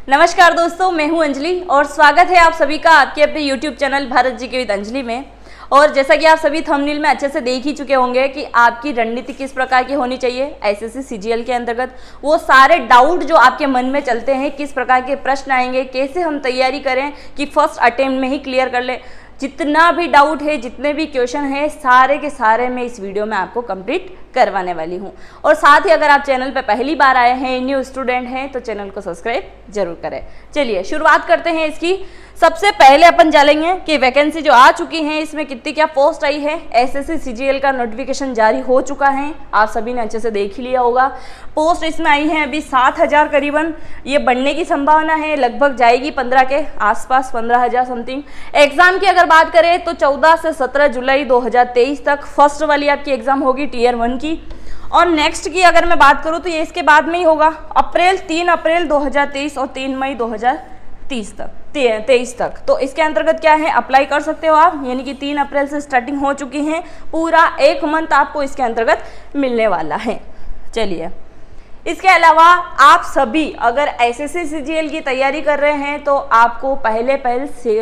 नमस्कार दोस्तों, मैं हूं अंजलि और स्वागत है आप सभी का आपके अपने YouTube channel Bharat GK with Anjali में। और जैसा कि आप सभी थंबनेल में अच्छे से देख ही चुके होंगे कि आपकी रणनीति किस प्रकार की होनी चाहिए एसएससी सीजीएल के अंतर्गत, वो सारे डाउट जो आपके मन में चलते हैं, किस प्रकार के प्रश्न आएंगे, कैसे हम तैयारी करें कि फर्स्ट अटेम्प्ट में ही क्लियर कर ले, जितना भी डाउट है, जितने भी क्वेश्चन है, सारे के सारे मैं इस वीडियो में आपको कंप्लीट करवाने वाली हूं। और साथ ही अगर आप चैनल पर पहली बार आए हैं, न्यू स्टूडेंट हैं, तो चैनल को सब्सक्राइब जरूर करें। चलिए शुरुआत करते हैं इसकी। सबसे पहले अपन जानेंगे कि वैकेंसी जो आ चुकी है इसमें कितनी क्या पोस्ट आई है। एसएससी सीजीएल का नोटिफिकेशन जारी हो चुका है, आप सभी ने अच्छे से देख ही लिया होगा। पोस्ट इसमें आई है अभी 7,000 करीबन, ये बढ़ने की संभावना है, लगभग जाएगी 15 के आसपास, 15,000 समथिंग। एग्जाम की अगर बात करें तो 14 से 17 जुलाई 2023 तक फर्स्ट वाली आपकी एग्जाम होगी टीयर 1 की। और नेक्स्ट की अगर मैं बात करूं तो ये इसके बाद में ही होगा, 3 अप्रैल 2023 और 3 मई 2023 तक। तो इसके अंतर्गत क्या है, अप्लाई कर सकते हो आप, यानी कि 3 अप्रैल से स्टार्टिंग हो चुकी है, पूरा 1 मंथ आपको इसके अंतर्गत मिलने वाला है। चलिए, इसके अलावा आप सभी अगर एसएससी सीजीएल की तैयारी कर रहे हैं तो आपको पहले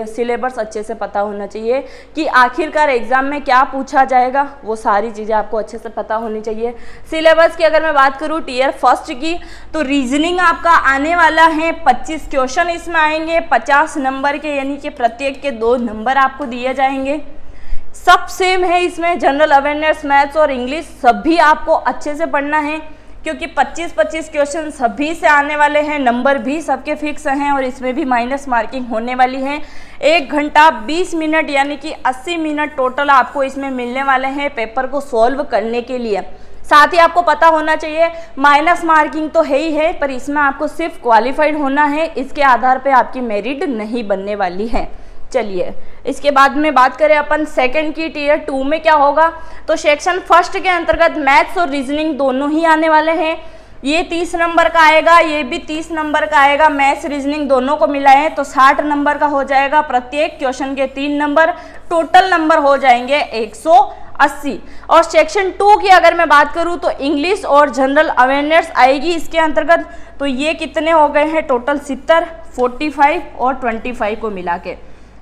सिलेबस अच्छे से पता होना चाहिए कि आखिरकार एग्जाम में क्या पूछा जाएगा, वो सारी चीज़ें आपको अच्छे से पता होनी चाहिए। सिलेबस की अगर मैं बात करूँ टीयर फर्स्ट की, तो रीजनिंग आपका आने वाला है 25 क्वेश्चन इसमें आएंगे 50 नंबर के, यानी कि प्रत्येक के 2 नंबर आपको दिए जाएंगे। सब सेम है इसमें, जनरल अवेयरनेस, मैथ्स और इंग्लिश सभी आपको अच्छे से पढ़ना है, क्योंकि 25-25 क्वेश्चन सभी से आने वाले हैं, नंबर भी सबके फिक्स हैं और इसमें भी माइनस मार्किंग होने वाली है। 1 घंटा 20 मिनट यानी कि 80 मिनट टोटल आपको इसमें मिलने वाले हैं पेपर को सॉल्व करने के लिए। साथ ही आपको पता होना चाहिए माइनस मार्किंग तो है ही है, पर इसमें आपको सिर्फ क्वालिफाइड होना है, इसके आधार पर आपकी मेरिट नहीं बनने वाली है। चलिए, इसके बाद में बात करें अपन सेकंड की, टीयर 2 में क्या होगा, तो सेक्शन फर्स्ट के अंतर्गत मैथ्स और रीजनिंग दोनों ही आने वाले हैं। ये 30 नंबर का आएगा, ये भी 30 नंबर का आएगा, मैथ्स रीजनिंग दोनों को मिलाएं तो 60 नंबर का हो जाएगा। प्रत्येक क्वेश्चन के 3 नंबर, टोटल नंबर हो जाएंगे 180। और सेक्शन 2 की अगर मैं बात करूं तो इंग्लिश और जनरल अवेयरनेस आएगी इसके अंतर्गत, तो ये कितने हो गए हैं टोटल 70, 45 और 25 को मिला के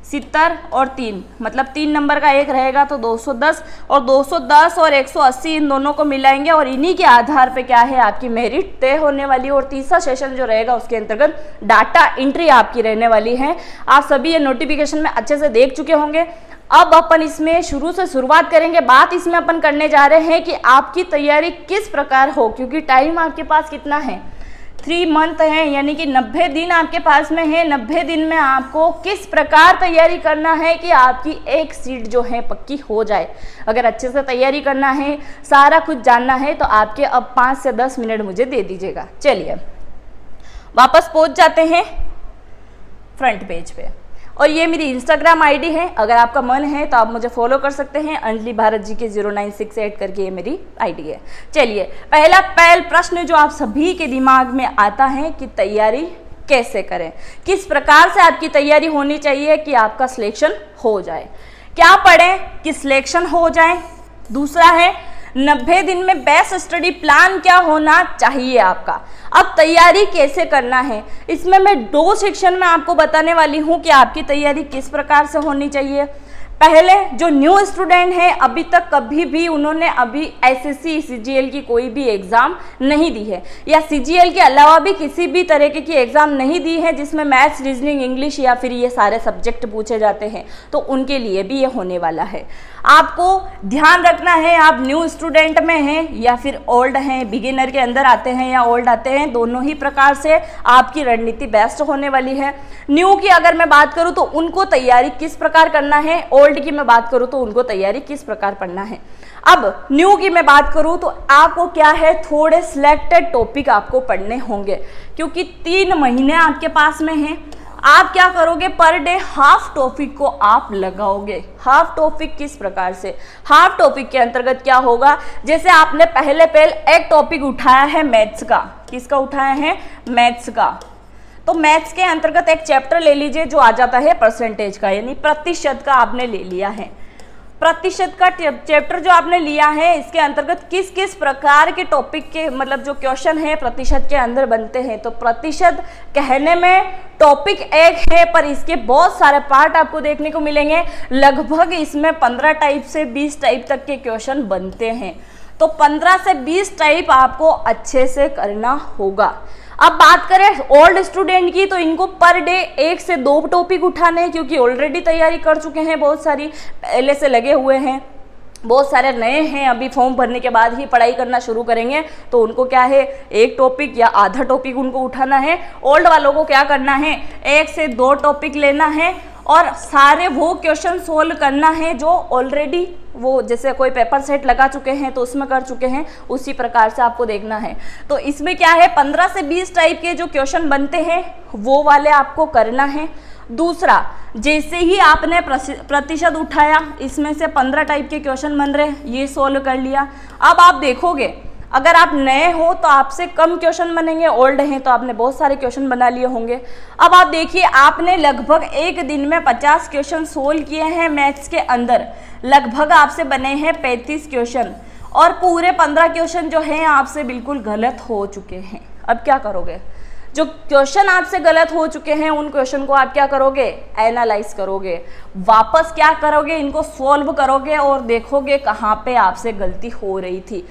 70 और 3, मतलब 3 नंबर का एक रहेगा तो 210, और 210 और 180 इन दोनों को मिलाएंगे और इन्हीं के आधार पे क्या है आपकी मेरिट तय होने वाली है। और तीसरा सेशन जो रहेगा उसके अंतर्गत डाटा एंट्री आपकी रहने वाली है। आप सभी ये नोटिफिकेशन में अच्छे से देख चुके होंगे। अब अपन इसमें शुरू से शुरुआत करेंगे। बात इसमें अपन करने जा रहे हैं कि आपकी तैयारी किस प्रकार हो, क्योंकि टाइम आपके पास कितना है, 3 मंथ है, यानी कि 90 दिन आपके पास में है। 90 दिन में आपको किस प्रकार तैयारी करना है कि आपकी एक सीट जो है पक्की हो जाए। अगर अच्छे से तैयारी करना है, सारा कुछ जानना है, तो आपके अब 5 से 10 मिनट मुझे दे दीजिएगा। चलिए, वापस पहुंच जाते हैं फ्रंट पेज पे, और ये मेरी इंस्टाग्राम आईडी है। अगर आपका मन है तो आप मुझे फॉलो कर सकते हैं, अंजलि भारत जी के 0968 करके ये मेरी आईडी है। चलिए, पहला प्रश्न जो आप सभी के दिमाग में आता है कि तैयारी कैसे करें, किस प्रकार से आपकी तैयारी होनी चाहिए कि आपका सिलेक्शन हो जाए, क्या पढ़ें कि सिलेक्शन हो जाए। दूसरा है 90 दिन में बेस्ट स्टडी प्लान क्या होना चाहिए आपका। अब तैयारी कैसे करना है, इसमें मैं 2 सेक्शन में आपको बताने वाली हूं कि आपकी तैयारी किस प्रकार से होनी चाहिए। पहले जो न्यू स्टूडेंट हैं, अभी तक कभी भी उन्होंने अभी एसएससी सीजीएल की कोई भी एग्ज़ाम नहीं दी है, या सीजीएल के अलावा भी किसी भी तरीके की एग्ज़ाम नहीं दी है जिसमें मैथ्स, रीजनिंग, इंग्लिश या फिर ये सारे सब्जेक्ट पूछे जाते हैं, तो उनके लिए भी ये होने वाला है। आपको ध्यान रखना है, आप न्यू स्टूडेंट में हैं या फिर ओल्ड हैं, बिगिनर के अंदर आते हैं या ओल्ड आते हैं, दोनों ही प्रकार से आपकी रणनीति बेस्ट होने वाली है। न्यू की अगर मैं बात करूं तो उनको तैयारी किस प्रकार करना है, ओल्ड की मैं बात करूं तो उनको तैयारी किस प्रकार पढ़ना है। अब न्यू की मैं बात करूं तो आपको क्या है, थोड़े सिलेक्टेड टॉपिक आपको पढ़ने होंगे, क्योंकि 3 महीने आपके पास में हैं। आप क्या करोगे, पर डे हाफ टॉपिक को आप लगाओगे। हाफ टॉपिक किस प्रकार से, हाफ टॉपिक के अंतर्गत क्या होगा, जैसे आपने पहले एक टॉपिक उठाया है मैथ्स का, किसका उठाया है, मैथ्स का, तो मैथ्स के अंतर्गत एक चैप्टर ले लीजिए जो आ जाता है परसेंटेज का, यानी प्रतिशत का आपने ले लिया है। प्रतिशत का चैप्टर जो आपने लिया है, इसके अंतर्गत किस किस प्रकार के टॉपिक के मतलब जो क्वेश्चन है प्रतिशत के अंदर बनते हैं। तो प्रतिशत कहने में टॉपिक एक है, पर इसके बहुत सारे पार्ट आपको देखने को मिलेंगे। लगभग इसमें 15 टाइप से 20 टाइप तक के क्वेश्चन बनते हैं। तो 15 से 20 टाइप आपको अच्छे से करना होगा। अब बात करें ओल्ड स्टूडेंट की, तो इनको पर डे 1 से 2 टॉपिक उठाने हैं, क्योंकि ऑलरेडी तैयारी कर चुके हैं, बहुत सारी पहले से लगे हुए हैं, बहुत सारे नए हैं, अभी फॉर्म भरने के बाद ही पढ़ाई करना शुरू करेंगे। तो उनको क्या है, एक टॉपिक या आधा टॉपिक उनको उठाना है। ओल्ड वालों को क्या करना है, 1 से 2 टॉपिक लेना है और सारे वो क्वेश्चन सोल्व करना है जो ऑलरेडी वो जैसे कोई पेपर सेट लगा चुके हैं तो उसमें कर चुके हैं, उसी प्रकार से आपको देखना है। तो इसमें क्या है, 15 से 20 टाइप के जो क्वेश्चन बनते हैं वो वाले आपको करना है। दूसरा, जैसे ही आपने प्रतिशत उठाया, इसमें से 15 टाइप के क्वेश्चन बन रहे, ये सोल्व कर लिया। अब आप देखोगे अगर आप नए हो तो आपसे कम क्वेश्चन बनेंगे, ओल्ड हैं तो आपने बहुत सारे क्वेश्चन बना लिए होंगे। अब आप देखिए, आपने लगभग एक दिन में 50 क्वेश्चन सोल्व किए हैं मैथ्स के अंदर, लगभग आपसे बने हैं 35 क्वेश्चन और पूरे 15 क्वेश्चन जो हैं आपसे बिल्कुल गलत हो चुके हैं। अब क्या करोगे, जो क्वेश्चन आपसे गलत हो चुके हैं उन क्वेश्चन को आप क्या करोगे, एनालाइज करोगे, वापस क्या करोगे, इनको सॉल्व करोगे और देखोगे कहाँ पे आपसे गलती हो रही थी।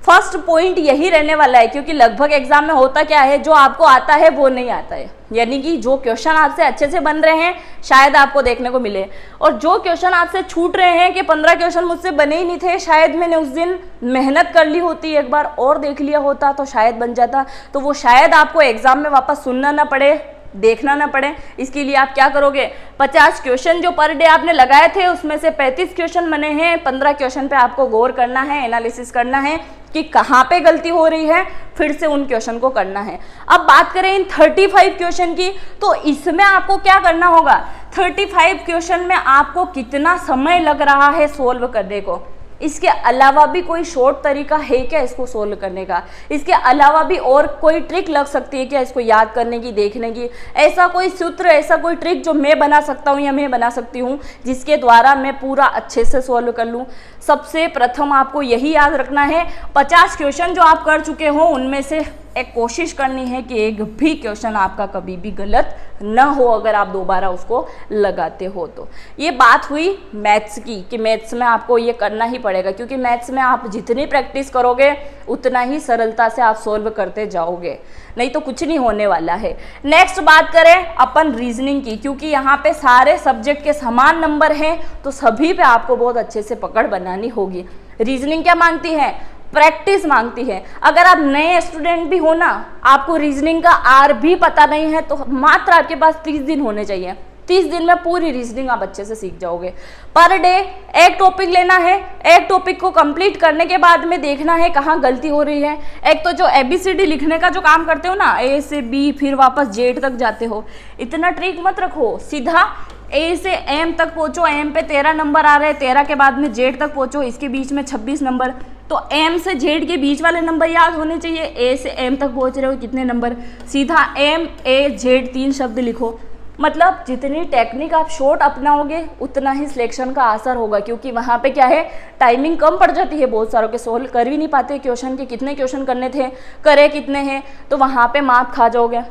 फर्स्ट पॉइंट यही रहने वाला है, क्योंकि लगभग एग्जाम में होता क्या है, जो आपको आता है वो नहीं आता है, यानी कि जो क्वेश्चन आपसे अच्छे से बन रहे हैं शायद आपको देखने को मिले, और जो क्वेश्चन आपसे छूट रहे हैं कि 15 क्वेश्चन मुझसे बने ही नहीं थे, शायद मैंने उस दिन मेहनत कर ली होती, एक बार और देख लिया होता तो शायद बन जाता, तो वो शायद आपको एग्जाम में वापस सुनना ना पड़े, देखना ना पड़े। इसके लिए आप क्या करोगे, 50 क्वेश्चन जो पर डे आपने लगाए थे उसमें से 35 क्वेश्चन बने हैं, 15 क्वेश्चन पे आपको गौर करना है, एनालिसिस करना है कि कहाँ पे गलती हो रही है, फिर से उन क्वेश्चन को करना है। अब बात करें इन 35 क्वेश्चन की, तो इसमें आपको क्या करना होगा, 35 क्वेश्चन में आपको कितना समय लग रहा है सोल्व करने को, इसके अलावा भी कोई शॉर्ट तरीका है क्या इसको सोल्व करने का, इसके अलावा भी और कोई ट्रिक लग सकती है क्या इसको याद करने की, देखने की, ऐसा कोई सूत्र, ऐसा कोई ट्रिक जो मैं बना सकता हूँ या मैं बना सकती हूँ जिसके द्वारा मैं पूरा अच्छे से सोल्व कर लूँ। सबसे प्रथम आपको यही याद रखना है, 50 क्वेश्चन जो आप कर चुके हो उनमें से एक कोशिश करनी है कि एक भी क्वेश्चन आपका कभी भी गलत ना हो, अगर आप दोबारा उसको लगाते हो तो। ये बात हुई मैथ्स की कि मैथ्स में आपको ये करना ही पड़ेगा, क्योंकि मैथ्स में आप जितनी प्रैक्टिस करोगे उतना ही सरलता से आप सोल्व करते जाओगे, नहीं तो कुछ नहीं होने वाला है। नेक्स्ट बात करें अपन रीजनिंग की, क्योंकि यहाँ पे सारे सब्जेक्ट के समान नंबर हैं तो सभी पे आपको बहुत अच्छे से पकड़ बनानी होगी। रीजनिंग क्या मांगती है, प्रैक्टिस मांगती है। अगर आप नए स्टूडेंट भी हो ना, आपको रीजनिंग का आर भी पता नहीं है, तो मात्र आपके पास 30 दिन होने चाहिए, 30 दिन में पूरी रीजनिंग आप अच्छे से सीख जाओगे। पर डे एक टॉपिक लेना है, एक टॉपिक को कंप्लीट करने के बाद में देखना है कहाँ गलती हो रही है। एक तो जो ABCD लिखने का जो काम करते हो ना, A से B फिर वापस Z तक जाते हो, इतना ट्रिक मत रखो, सीधा A से M तक पहुँचो, M पे 13 नंबर आ रहे हैं, 13 के बाद में Z तक पहुँचो, इसके बीच में 26 नंबर, तो M से Z के बीच वाले नंबर याद होने चाहिए। A से M तक पहुँच रहे हो कितने नंबर, सीधा M A Z 3 शब्द लिखो। मतलब जितनी टेक्निक आप शॉर्ट अपनाओगे उतना ही सिलेक्शन का असर होगा, क्योंकि वहाँ पे क्या है, टाइमिंग कम पड़ जाती है, बहुत सारों के सोल्व कर भी नहीं पाते क्वेश्चन के, कितने क्वेश्चन करने थे, करे कितने हैं, तो वहाँ पे मार्क खा जाओगे।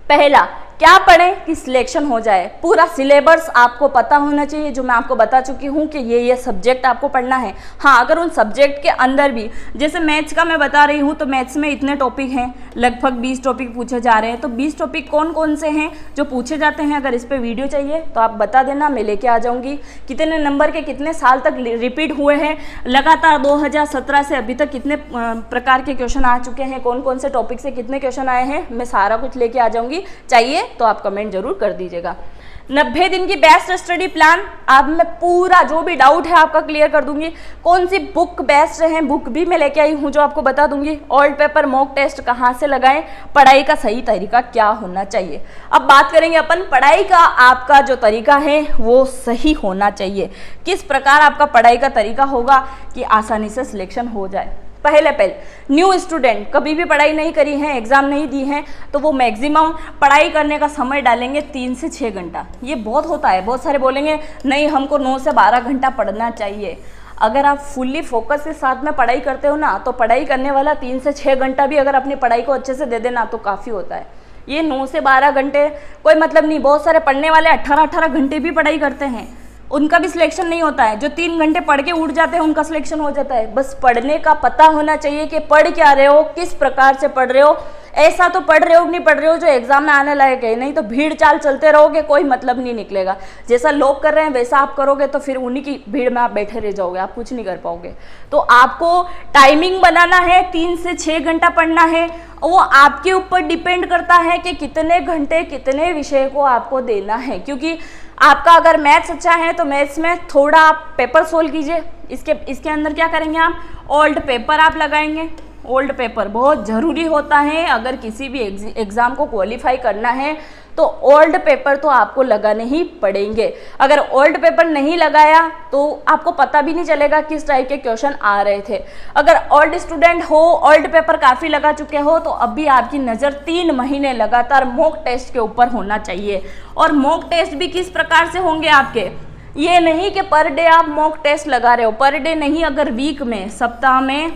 पहला क्या पढ़ें कि सिलेक्शन हो जाए, पूरा सिलेबस आपको पता होना चाहिए, जो मैं आपको बता चुकी हूँ कि ये सब्जेक्ट आपको पढ़ना है। हाँ, अगर उन सब्जेक्ट के अंदर भी, जैसे मैथ्स का मैं बता रही हूँ, तो मैथ्स में इतने टॉपिक हैं, लगभग 20 टॉपिक पूछे जा रहे हैं, तो 20 टॉपिक कौन कौन से हैं जो पूछे जाते हैं, अगर इस पर वीडियो चाहिए तो आप बता देना, मैं लेके आ जाऊँगी। कितने नंबर के कितने साल तक रिपीट हुए हैं, लगातार 2017 से अभी तक कितने प्रकार के क्वेश्चन आ चुके हैं, कौन कौन से टॉपिक से कितने क्वेश्चन आए हैं, मैं सारा कुछ लेके आ जाऊँगी। चाहिए तो आप कमेंट जरूर कर दीजिएगा। 90 दिन की बेस्ट स्टडी प्लान, अब मैं पूरा जो भी डाउट है आपका क्लियर कर दूंगी। कौन सी बुक बेस्ट है, बुक भी मैं लेके आई हूँ जो आपको बता दूंगी। ओल्ड पेपर मॉक टेस्ट कहाँ से लगाएं, पढ़ाई का सही तरीका क्या होना चाहिए। अब बात करेंगे अपन पढ़ाई का, आपका जो तरीका है वो सही होना चाहिए। किस प्रकार आपका पढ़ाई का तरीका होगा कि आसानी से सिलेक्शन हो जाए। पहले न्यू स्टूडेंट कभी भी पढ़ाई नहीं करी है, एग्ज़ाम नहीं दी है, तो वो मैक्सिमम पढ़ाई करने का समय डालेंगे 3 से 6 घंटा। ये बहुत होता है, बहुत सारे बोलेंगे नहीं हमको 9 से 12 घंटा पढ़ना चाहिए। अगर आप फुल्ली फोकस के साथ में पढ़ाई करते हो ना, तो पढ़ाई करने वाला 3 से 6 घंटा भी अगर अपनी पढ़ाई को अच्छे से दे देना तो काफ़ी होता है। ये 9 से 12 घंटे कोई मतलब नहीं। बहुत सारे पढ़ने वाले 18-18 घंटे भी पढ़ाई करते हैं, उनका भी सिलेक्शन नहीं होता है। जो 3 घंटे पढ़ के उठ जाते हैं उनका सिलेक्शन हो जाता है। बस पढ़ने का पता होना चाहिए कि पढ़ क्या रहे हो, किस प्रकार से पढ़ रहे हो। ऐसा तो पढ़ रहे हो कि नहीं पढ़ रहे हो जो एग्जाम में आने लायक है, नहीं तो भीड़ चाल चलते रहोगे, कोई मतलब नहीं निकलेगा। जैसा लोग कर रहे हैं वैसा आप करोगे तो फिर उन्हीं की भीड़ में आप बैठे रह जाओगे, आप कुछ नहीं कर पाओगे। तो आपको टाइमिंग बनाना है, 3 से 6 घंटा पढ़ना है। वो आपके ऊपर डिपेंड करता है कि कितने घंटे कितने विषय को आपको देना है। क्योंकि आपका अगर मैथ्स अच्छा है तो मैथ्स में थोड़ा आप पेपर सोल्व कीजिए। इसके अंदर क्या करेंगे आप, ओल्ड पेपर आप लगाएंगे। ओल्ड पेपर बहुत ज़रूरी होता है, अगर किसी भी एग्ज़ाम को क्वालिफाई करना है तो ओल्ड पेपर तो आपको लगाने ही पड़ेंगे। अगर ओल्ड पेपर नहीं लगाया तो आपको पता भी नहीं चलेगा किस टाइप के क्वेश्चन आ रहे थे। अगर ओल्ड स्टूडेंट हो, ओल्ड पेपर काफ़ी लगा चुके हो, तो अभी आपकी नज़र 3 महीने लगातार मॉक टेस्ट के ऊपर होना चाहिए। और मॉक टेस्ट भी किस प्रकार से होंगे आपके, ये नहीं कि पर डे आप मॉक टेस्ट लगा रहे हो, पर डे नहीं, अगर वीक में, सप्ताह में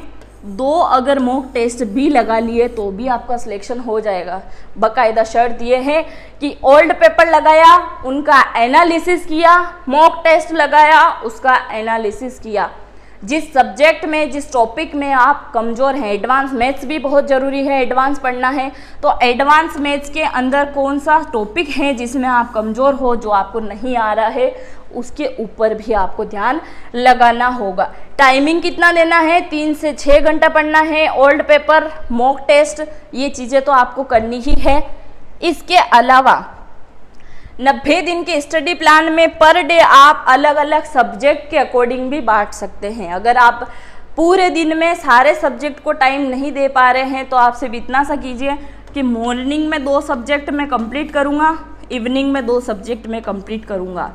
2 अगर मॉक टेस्ट भी लगा लिए तो भी आपका सिलेक्शन हो जाएगा। बाकायदा शर्त ये है कि ओल्ड पेपर लगाया, उनका एनालिसिस किया, मॉक टेस्ट लगाया, उसका एनालिसिस किया। जिस सब्जेक्ट में, जिस टॉपिक में आप कमज़ोर हैं, एडवांस मैथ्स भी बहुत ज़रूरी है, एडवांस पढ़ना है, तो एडवांस मैथ्स के अंदर कौन सा टॉपिक है जिसमें आप कमज़ोर हो, जो आपको नहीं आ रहा है, उसके ऊपर भी आपको ध्यान लगाना होगा। टाइमिंग कितना देना है, 3 से 6 घंटा पढ़ना है, ओल्ड पेपर, मॉक टेस्ट, ये चीज़ें तो आपको करनी ही है। इसके अलावा 90 दिन के स्टडी प्लान में पर डे आप अलग अलग सब्जेक्ट के अकॉर्डिंग भी बांट सकते हैं। अगर आप पूरे दिन में सारे सब्जेक्ट को टाइम नहीं दे पा रहे हैं तो आप सिर्फ इतना सा कीजिए कि मॉर्निंग में 2 सब्जेक्ट में कंप्लीट करूँगा, इवनिंग में 2 सब्जेक्ट में कंप्लीट करूँगा।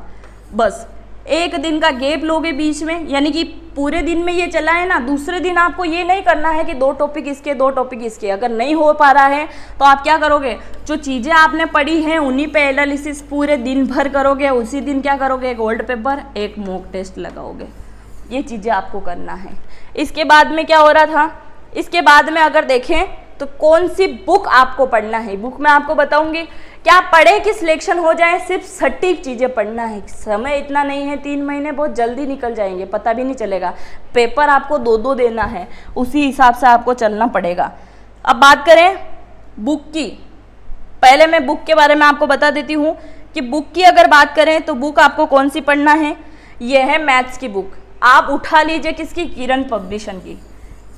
बस 1 दिन का गैप लोगे बीच में, यानी कि पूरे दिन में ये चला है ना, दूसरे दिन आपको ये नहीं करना है कि 2 टॉपिक इसके 2 टॉपिक इसके। अगर नहीं हो पा रहा है तो आप क्या करोगे, जो चीज़ें आपने पढ़ी हैं उन्हीं पे एनालिसिस पूरे दिन भर करोगे। उसी दिन क्या करोगे, एक ओल्ड पेपर, एक मॉक टेस्ट लगाओगे। ये चीज़ें आपको करना है। इसके बाद में क्या हो रहा था, इसके बाद में अगर देखें तो कौन सी बुक आपको पढ़ना है, बुक मैं आपको बताऊंगी। क्या पढ़े कि सिलेक्शन हो जाए, सिर्फ सटीक चीज़ें पढ़ना है। समय इतना नहीं है, 3 महीने बहुत जल्दी निकल जाएंगे, पता भी नहीं चलेगा। पेपर आपको 2-2 देना है, उसी हिसाब से आपको चलना पड़ेगा। अब बात करें बुक की, पहले मैं बुक के बारे में आपको बता देती हूँ कि बुक की अगर बात करें तो बुक आपको कौन सी पढ़ना है। यह है मैथ्स की बुक, आप उठा लीजिए किसकी, किरण पब्लिशन की।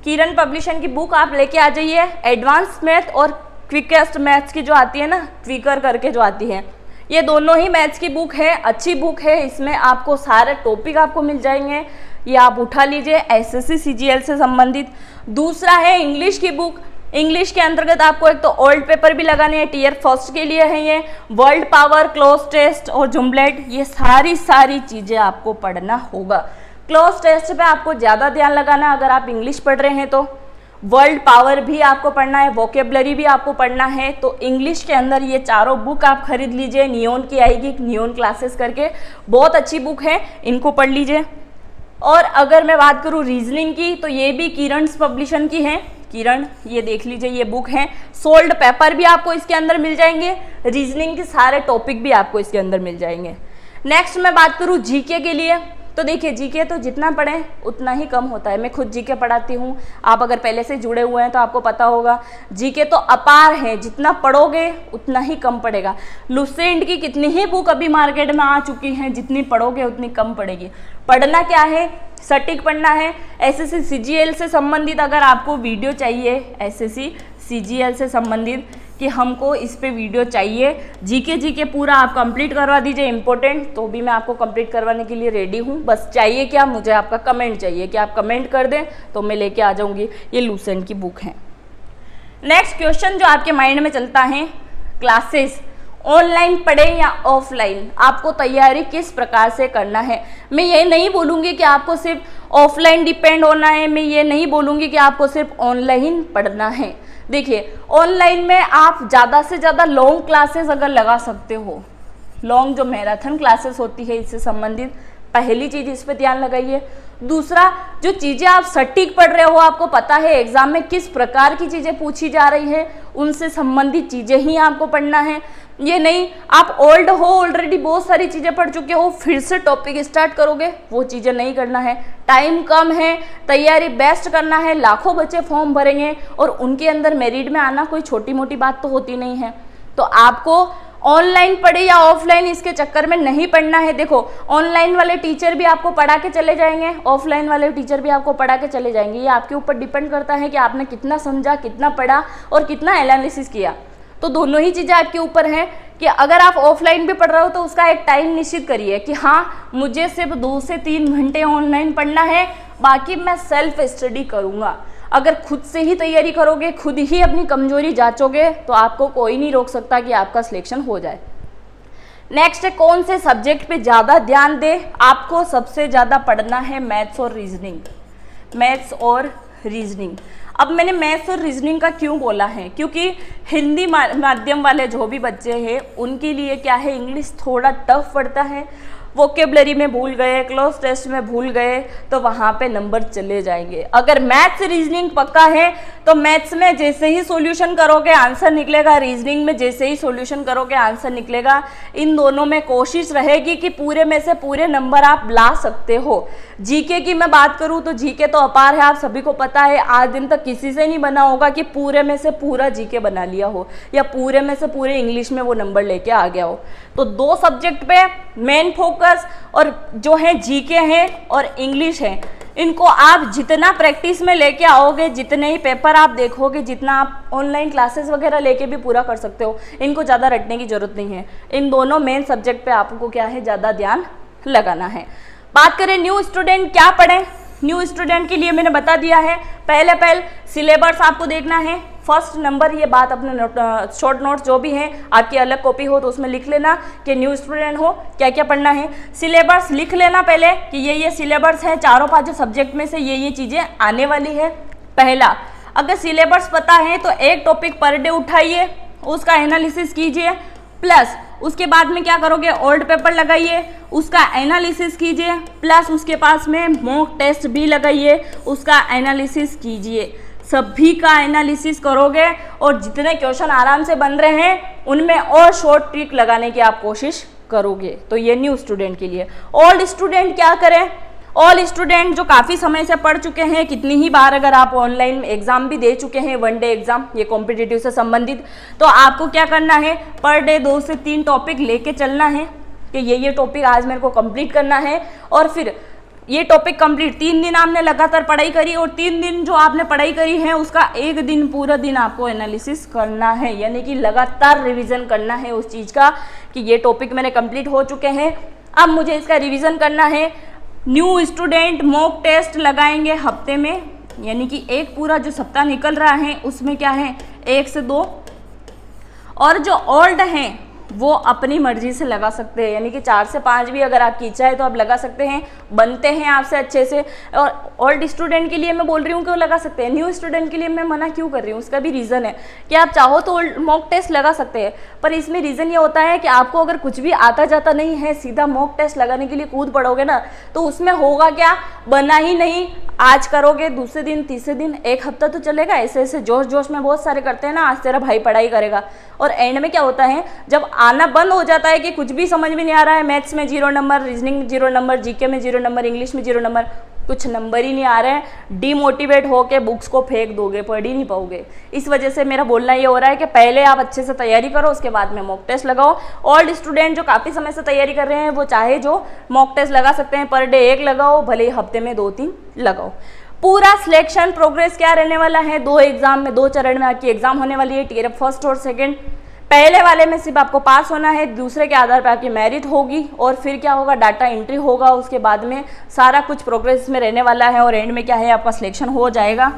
किरण पब्लिशन की बुक आप लेके आ जाइए। एडवांस मैथ और क्विकेस्ट मैथ्स की जो आती है ना, क्विकर करके जो आती है, ये दोनों ही मैथ्स की बुक है, अच्छी बुक है। इसमें आपको सारे टॉपिक आपको मिल जाएंगे, ये आप उठा लीजिए, एसएससी सीजीएल से संबंधित। दूसरा है इंग्लिश की बुक। इंग्लिश के अंतर्गत आपको एक तो ओल्ड पेपर भी लगाने हैं, टीयर फर्स्ट के लिए है ये, वर्ल्ड पावर, क्लोज टेस्ट और जुमलेट, ये सारी चीज़ें आपको पढ़ना होगा। क्लोज टेस्ट पे आपको ज़्यादा ध्यान लगाना है अगर आप इंग्लिश पढ़ रहे हैं तो। वर्ल्ड पावर भी आपको पढ़ना है, वोकेबलरी भी आपको पढ़ना है। तो इंग्लिश के अंदर ये चारों बुक आप खरीद लीजिए। नियोन की आएगी, नियोन क्लासेस करके, बहुत अच्छी बुक है, इनको पढ़ लीजिए। और अगर मैं बात करूँ रीजनिंग की तो ये भी किरण's पब्लिशन की है। किरण, ये देख लीजिए, ये बुक है। सोल्ड पेपर भी आपको इसके अंदर मिल जाएंगे, रीजनिंग के सारे टॉपिक भी आपको इसके अंदर मिल जाएंगे। नेक्स्ट मैं बात करूँ जीके के लिए, तो देखिए जीके तो जितना पढ़ें उतना ही कम होता है। मैं खुद जीके पढ़ाती हूँ, आप अगर पहले से जुड़े हुए हैं तो आपको पता होगा। जीके तो अपार है, जितना पढ़ोगे उतना ही कम पड़ेगा। लुसेंट की कितनी ही बुक अभी मार्केट में आ चुकी हैं, जितनी पढ़ोगे उतनी कम पड़ेगी। पढ़ना क्या है, सटीक पढ़ना है। एसएससी सीजीएल से संबंधित अगर आपको वीडियो चाहिए, एसएससी सीजीएल से संबंधित कि हमको इस पे वीडियो चाहिए, जीके पूरा आप कंप्लीट करवा दीजिए इम्पोर्टेंट, तो भी मैं आपको कंप्लीट करवाने के लिए रेडी हूँ। बस चाहिए क्या, मुझे आपका कमेंट चाहिए कि आप कमेंट कर दें तो मैं लेके आ जाऊँगी। ये लुसेंट की बुक है। नेक्स्ट क्वेश्चन जो आपके माइंड में चलता है, क्लासेस ऑनलाइन पढ़े या ऑफलाइन, आपको तैयारी किस प्रकार से करना है। मैं ये नहीं बोलूँगी कि आपको सिर्फ ऑफलाइन डिपेंड होना है, मैं ये नहीं बोलूँगी कि आपको सिर्फ ऑनलाइन पढ़ना है। देखिए ऑनलाइन में आप ज़्यादा से ज़्यादा लॉन्ग क्लासेस अगर लगा सकते हो, लॉन्ग जो मैराथन क्लासेस होती है इससे संबंधित, पहली चीज़ इस पर ध्यान लगाइए। दूसरा, जो चीज़ें आप सटीक पढ़ रहे हो, आपको पता है एग्जाम में किस प्रकार की चीज़ें पूछी जा रही है, उनसे संबंधित चीज़ें ही आपको पढ़ना है। ये नहीं आप ओल्ड हो, ऑलरेडी बहुत सारी चीज़ें पढ़ चुके हो, फिर से टॉपिक स्टार्ट करोगे, वो चीज़ें नहीं करना है। टाइम कम है, तैयारी बेस्ट करना है। लाखों बच्चे फॉर्म भरेंगे और उनके अंदर मेरिट में आना कोई छोटी मोटी बात तो होती नहीं है। तो आपको ऑनलाइन पढ़े या ऑफलाइन इसके चक्कर में नहीं पढ़ना है। देखो ऑनलाइन वाले टीचर भी आपको पढ़ा के चले जाएंगे, ऑफलाइन वाले टीचर भी आपको पढ़ा के चले जाएंगे। ये आपके ऊपर डिपेंड करता है कि आपने कितना समझा, कितना पढ़ा और कितना एनालिसिस किया। तो दोनों ही चीज़ें आपके ऊपर हैं कि अगर आप ऑफलाइन भी पढ़ रहे हो तो उसका एक टाइम निश्चित करिए कि हाँ मुझे सिर्फ 2 से 3 घंटे ऑनलाइन पढ़ना है, बाकी मैं सेल्फ स्टडी करूँगा। अगर खुद से ही तैयारी करोगे, खुद ही अपनी कमजोरी जांचोगे, तो आपको कोई नहीं रोक सकता कि आपका सिलेक्शन हो जाए। नेक्स्ट है कौन से सब्जेक्ट पे ज़्यादा ध्यान दे। आपको सबसे ज़्यादा पढ़ना है मैथ्स और रीजनिंग, मैथ्स और रीजनिंग। अब मैंने मैथ्स और रीजनिंग का क्यों बोला है, क्योंकि हिंदी माध्यम वाले जो भी बच्चे हैं उनके लिए क्या है, इंग्लिश थोड़ा टफ पड़ता है। वोकेबलरी में भूल गए, क्लोज टेस्ट में भूल गए तो वहाँ पे नंबर चले जाएंगे। अगर मैथ्स रीजनिंग पक्का है तो मैथ्स में जैसे ही सॉल्यूशन करोगे आंसर निकलेगा, रीजनिंग में जैसे ही सॉल्यूशन करोगे आंसर निकलेगा। इन दोनों में कोशिश रहेगी कि पूरे में से पूरे नंबर आप ला सकते हो। जीके की मैं बात करूँ तो जीके तो अपार है, आप सभी को पता है। आज दिन तक किसी से नहीं बना होगा कि पूरे में से पूरा जीके बना लिया हो या पूरे में से पूरे इंग्लिश में वो नंबर लेके आ गया हो। तो 2 सब्जेक्ट पे मेन फोकस, और जो है जीके है और इंग्लिश है, इनको आप जितना प्रैक्टिस में लेके आओगे, जितने ही पेपर आप देखोगे, जितना आप ऑनलाइन क्लासेस वगैरह लेके भी पूरा कर सकते हो, इनको ज़्यादा रटने की जरूरत नहीं है। इन दोनों मेन सब्जेक्ट पे आपको क्या है, ज़्यादा ध्यान लगाना है। बात करें न्यू स्टूडेंट क्या पढ़ें, न्यू स्टूडेंट के लिए मैंने बता दिया है। पहले सिलेबस आपको देखना है। फर्स्ट नंबर, ये बात अपने शॉर्ट नोट्स जो भी हैं, आपकी अलग कॉपी हो तो उसमें लिख लेना कि न्यू स्टूडेंट हो क्या क्या पढ़ना है। सिलेबस लिख लेना पहले कि ये सिलेबस है, 4-5 सब्जेक्ट में से ये चीज़ें आने वाली है। पहला, अगर सिलेबस पता है तो एक टॉपिक पर डे उठाइए, उसका एनालिसिस कीजिए, प्लस उसके बाद में क्या करोगे, ओल्ड पेपर लगाइए, उसका एनालिसिस कीजिए, प्लस उसके पास में मॉक टेस्ट भी लगाइए, उसका एनालिसिस कीजिए। सभी का एनालिसिस करोगे और जितने क्वेश्चन आराम से बन रहे हैं उनमें और शॉर्ट ट्रिक लगाने की आप कोशिश करोगे। तो ये न्यू स्टूडेंट के लिए। ओल्ड स्टूडेंट क्या करें, ऑल स्टूडेंट जो काफ़ी समय से पढ़ चुके हैं, कितनी ही बार अगर आप ऑनलाइन एग्जाम भी दे चुके हैं, 1 डे एग्जाम, ये कॉम्पिटिटिव से संबंधित, तो आपको क्या करना है, पर डे 2 से 3 टॉपिक लेके चलना है कि ये टॉपिक आज मेरे को कंप्लीट करना है। और फिर ये टॉपिक कंप्लीट, 3 दिन आपने लगातार पढ़ाई करी और 3 दिन जो आपने पढ़ाई करी है उसका 1 दिन पूरा दिन आपको एनालिसिस करना है, यानी कि लगातार रिवीजन करना है उस चीज़ का कि ये टॉपिक मेरे कंप्लीट हो चुके हैं, अब मुझे इसका रिवीजन करना है। न्यू स्टूडेंट मॉक टेस्ट लगाएंगे हफ्ते में, यानी कि एक पूरा जो सप्ताह निकल रहा है उसमें क्या है 1 से 2, और जो ओल्ड हैं वो अपनी मर्जी से लगा सकते हैं, यानी कि 4 से 5 भी अगर आपकी इच्छा है तो आप लगा सकते हैं, बनते हैं आपसे अच्छे से। और ओल्ड स्टूडेंट के लिए मैं बोल रही हूँ कि वो लगा सकते हैं, न्यू स्टूडेंट के लिए मैं मना क्यों कर रही हूँ, उसका भी रीज़न है कि आप चाहो तो मॉक टेस्ट लगा सकते हैं, पर इसमें रीज़न ये होता है कि आपको अगर कुछ भी आता जाता नहीं है, सीधा मॉक टेस्ट लगाने के लिए कूद पड़ोगे ना, तो उसमें होगा क्या, बना ही नहीं। आज करोगे, दूसरे दिन, तीसरे दिन, 1 हफ्ता तो चलेगा, ऐसे ऐसे जोश जोश में बहुत सारे करते हैं ना, आज तेरा भाई पढ़ाई करेगा, और एंड में क्या होता है, जब आना बंद हो जाता है कि कुछ भी समझ में नहीं आ रहा है, मैथ्स में 0 नंबर, रीजनिंग 0 नंबर, जीके में 0 नंबर, इंग्लिश में 0 नंबर, कुछ नंबर ही नहीं आ रहे हैं, डीमोटिवेट होके बुक्स को फेंक दोगे, पढ़ ही नहीं पाओगे। इस वजह से मेरा बोलना ये हो रहा है कि पहले आप अच्छे से तैयारी करो, उसके बाद में मॉक टेस्ट लगाओ। ओल्ड स्टूडेंट जो काफ़ी समय से तैयारी कर रहे हैं वो चाहे जो मॉक टेस्ट लगा सकते हैं, पर डे 1 लगाओ, भले ही हफ्ते में 2-3 लगाओ। पूरा सिलेक्शन प्रोग्रेस क्या रहने वाला है, 2 एग्जाम में, 2 चरण में आपकी एग्जाम होने वाली है, टियर 1 और 2। पहले वाले में सिर्फ आपको पास होना है, दूसरे के आधार पर आपकी मेरिट होगी, और फिर क्या होगा, डाटा एंट्री होगा, उसके बाद में सारा कुछ प्रोग्रेस में रहने वाला है, और एंड में क्या है, आपका सिलेक्शन हो जाएगा।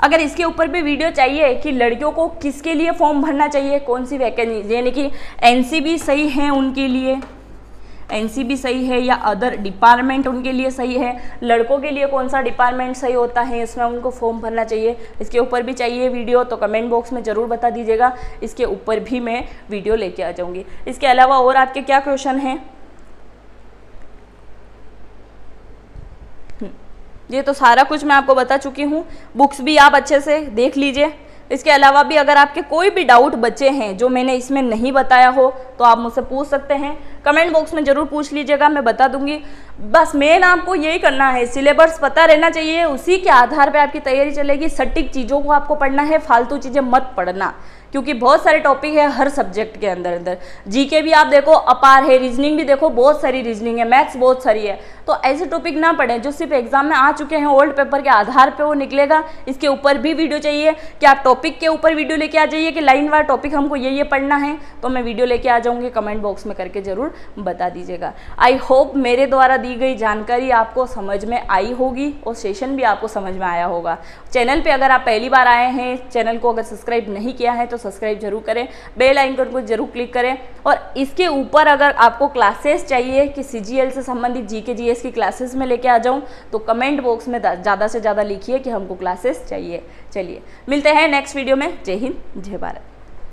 अगर इसके ऊपर भी वीडियो चाहिए कि लड़कियों को किसके लिए फॉर्म भरना चाहिए, कौन सी वैकेंसी, यानी कि एनसीबी सही है उनके लिए, एनसीबी सही है या अदर डिपार्टमेंट उनके लिए सही है, लड़कों के लिए कौन सा डिपार्टमेंट सही होता है, इसमें उनको फॉर्म भरना चाहिए, इसके ऊपर भी चाहिए वीडियो तो कमेंट बॉक्स में ज़रूर बता दीजिएगा, इसके ऊपर भी मैं वीडियो लेके आ जाऊँगी। इसके अलावा और आपके क्या क्वेश्चन हैं? ये तो सारा कुछ मैं आपको बता चुकी हूँ, बुक्स भी आप अच्छे से देख लीजिए। इसके अलावा भी अगर आपके कोई भी डाउट बचे हैं जो मैंने इसमें नहीं बताया हो तो आप मुझसे पूछ सकते हैं, कमेंट बॉक्स में ज़रूर पूछ लीजिएगा, मैं बता दूंगी। बस मेन आपको यही करना है, सिलेबस पता रहना चाहिए, उसी के आधार पे आपकी तैयारी चलेगी। सटीक चीज़ों को आपको पढ़ना है, फालतू चीज़ें मत पढ़ना, क्योंकि बहुत सारे टॉपिक है हर सब्जेक्ट के अंदर। जीके भी आप देखो अपार है, रीजनिंग भी देखो बहुत सारी रीजनिंग है, मैथ्स बहुत सारी है, तो ऐसे टॉपिक ना पढ़ें जो सिर्फ एग्जाम में आ चुके हैं, ओल्ड पेपर के आधार पे वो निकलेगा। इसके ऊपर भी वीडियो चाहिए कि आप टॉपिक के ऊपर वीडियो लेके आ जाइए कि लाइन वार टॉपिक हमको ये पढ़ना है, तो मैं वीडियो लेके आ जाऊँगी, कमेंट बॉक्स में करके ज़रूर बता दीजिएगा। आई होप मेरे द्वारा दी गई जानकारी आपको समझ में आई होगी और सेशन भी आपको समझ में आया होगा। चैनल पे अगर आप पहली बार आए हैं, चैनल को अगर सब्सक्राइब नहीं किया है तो सब्सक्राइब जरूर करें, बेल आइकन को जरूर क्लिक करें। और इसके ऊपर अगर आपको क्लासेस चाहिए कि सीजीएल से संबंधित जीके जीएस की क्लासेस में लेके आ जाऊं तो कमेंट बॉक्स में ज़्यादा से ज़्यादा लिखिए कि हमको क्लासेस चाहिए। चलिए मिलते हैं नेक्स्ट वीडियो में। जय हिंद, जय भारत।